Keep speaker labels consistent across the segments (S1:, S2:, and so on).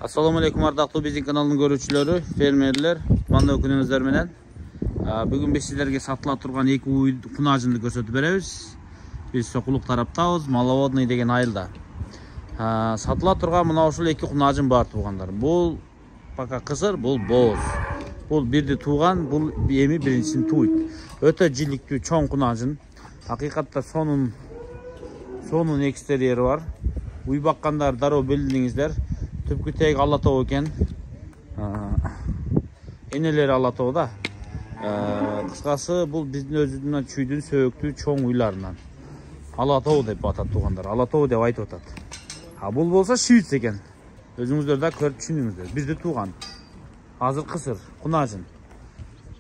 S1: Assalamu alaikum ardaqlı bizim kanalının görüşçüleri, fermerler, manda күнүңүздөр менен. Бүгүн biz sizlerge satıla turgan екі kunajынды көрсөтүп беребиz. Biz Sokuluk тараптабыз, Маловодный деген айылда. Satıla turgan мына ушул екі kunajын бар тугандар. Бул пока кысыр, бул боз. Бул бирди туган, бул эми биринчисин туйт. Өтө жиликтүү чоң kunajын. Hakikatta сонун экстери бар. Уй баккандар дароо билдиңиздер. Түпкү теги Алатоо экен. Энелери Алатоо да. Кыскасы бул биздин өзүнүн чүйдүн сөөктүү чоң уйларынан. Алатоо деп атат тугандар. Алатоо деп айтып атат. Бул болсо шүйүц экен. Өзүңүздөр да көрүп түшүндүңүздөр. Бирди туган. Азыр кысыр, kunajын.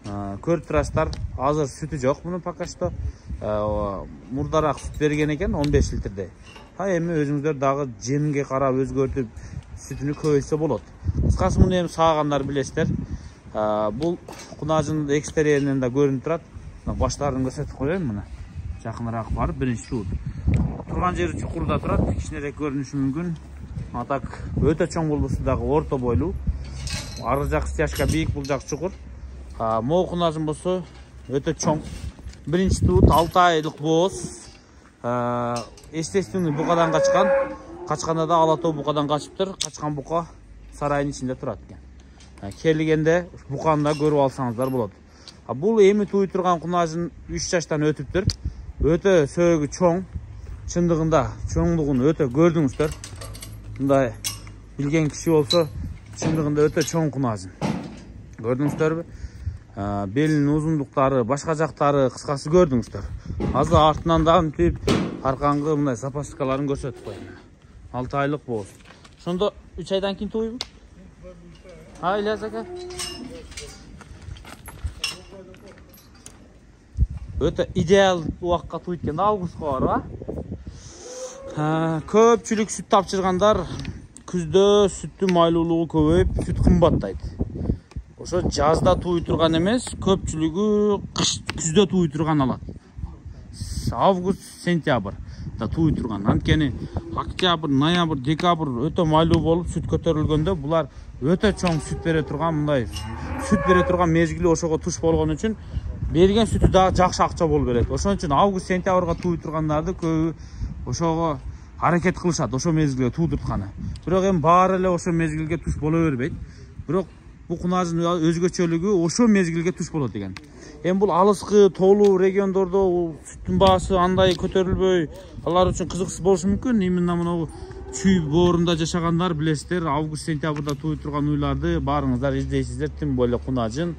S1: Көрүп турасыздар. Азыр сүтү жок мунун пока что. Мурдараак сүт берген экен 15 литрде. Эми өзүңүздөр дагы жеминге карап өзгөртүп sütünü көйсе болот. Кыскасы муну эми саагандар билесиздер. Бул kunajын экстериеринен да көрүнүп турат. Баштарын көрсөтүп коеюн мына. Жакыныраак барып биринчи туут. Турган жери чукурда турат, кичинерээк көрүнүшү мүмкүн. Атак өтө чоң болбосо дагы орто бойлуу. Ары жак стяжка бийик, бул жак чукур. Могу kunajын болсо өтө чоң. Биринчи туут 6 айлык боз. Естественный букадан качкан. Качканда да Алатоо букадан качыптыр. Качкан бука сарайдын ичинде турат экен. Келгенде буканы да көрүп алсаңыздар болот. Бул эми туй турган kunajын 3 жаштан өтүптүр. Өтө сөөгү чоң. Чындыгында чоңдугун өтө көрдүңүздөр. Мындай билген киши болсо чындыгында өтө чоң kunajын. Көрдүңүздөрбү? Белинин узундуктары, башка жактары кыскасы көрдүңүздөр. Азыр артынан да мынтип аркаңгы мындай запаскаларын көрсөтүп коеюн. 6 айлык боз. Шондо 3 айдан кийин туйбу? Ильяс ака. Өтө идеал убакка туйт экен, августка барып, Көпчүлүк сүт тапчыргандар күздө сүттүн майлуулугу көбөйүп, сүт кымбаттайт. Ошо жазда туй турган эмес, көпчүлүгү күздө туй турган алат. Август, сентябрь да туй турган. Анткени октябрь, ноябрь, декабрь өтө майлуу болуп сүт көтөрүлгөндө булар өтө чоң сүт бере турган, мындай сүт бере турган мезгили ошого туш болгон үчүн берген сүтү дагы жакшы акча болуп берет. Ошон үчүн август, сентябрга туй тургандарды көбү ошого аракет кылышат, ошо мезгилге туудуртканы. Бирок эми баары эле ошо мезгилге туш боло бербейт. Бирок бул kunajын өзгөчөлүгү ошо мезгилге туш болот экен. Эми бул алыскы, тоолуу региондордо сүттүн баасы андай көтөрүлбөй, алар үчүн кызыксыз болушу мүмкүн. Именно мына чүй боорунда жашагандар билесиздер, август, сентябрда туй турган уйларды баарыңыздар издейсиздер. Тим более kunajын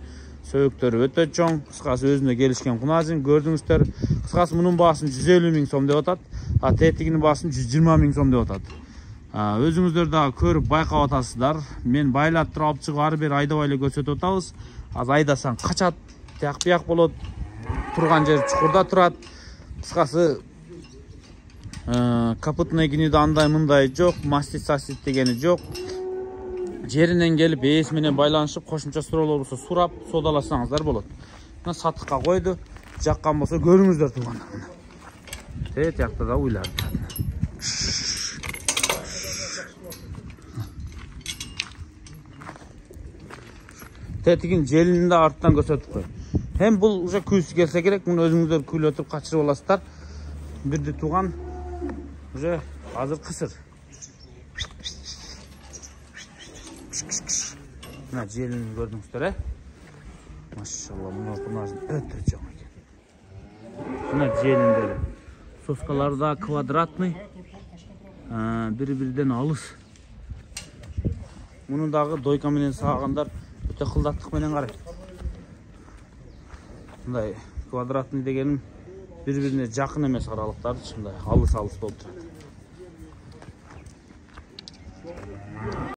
S1: сөөктөрү өтө чоң, кыскасы өзүнө келишкен kunajын көрдүңүздөр. Кыскасы мунун баасын 150 000 сом деп атат, тетигинин баасын 120 000 сом деп атат. Өзүңүздөр дагы көрүп байкап атасыздар. Мен байлаттырып алып чыгып ар бир айдабай эле көрсөтүп атабыз. Аз айдасаң качат, тияк бияк болот. Турган жери чукурда турат. Кыскасы капытный гнидо андай мындай жок, мастит дегени жок. Жеринен келип ээс менен байланышып, кошумча суроолор болсо сурап, содаласаңыздар болот. Мына сатыкка койду. Жаккан болсо көрүңүздөр тугандар мына. Тиякта да уйлар. Тетигин желинин да арттан көрсөтүп кой. Hem бул уже күйсү келсе керек, муну өзүңүздөр күйлөтүп качырып аласыздар. Бирди туган уже азыр кысыр. Мына желин көрдүңүздөр, Машалла, мына kunajын өтө чоң экен. Мына желиндери. Соскалары да квадратный. Бири-бириден алыс. Муну дагы дойка менен саагандар өтө кылдаттык менен карайт. Мындай квадратный дегеним бири-бирине жакын эмес аралыктары, мындай алыс болуп турат.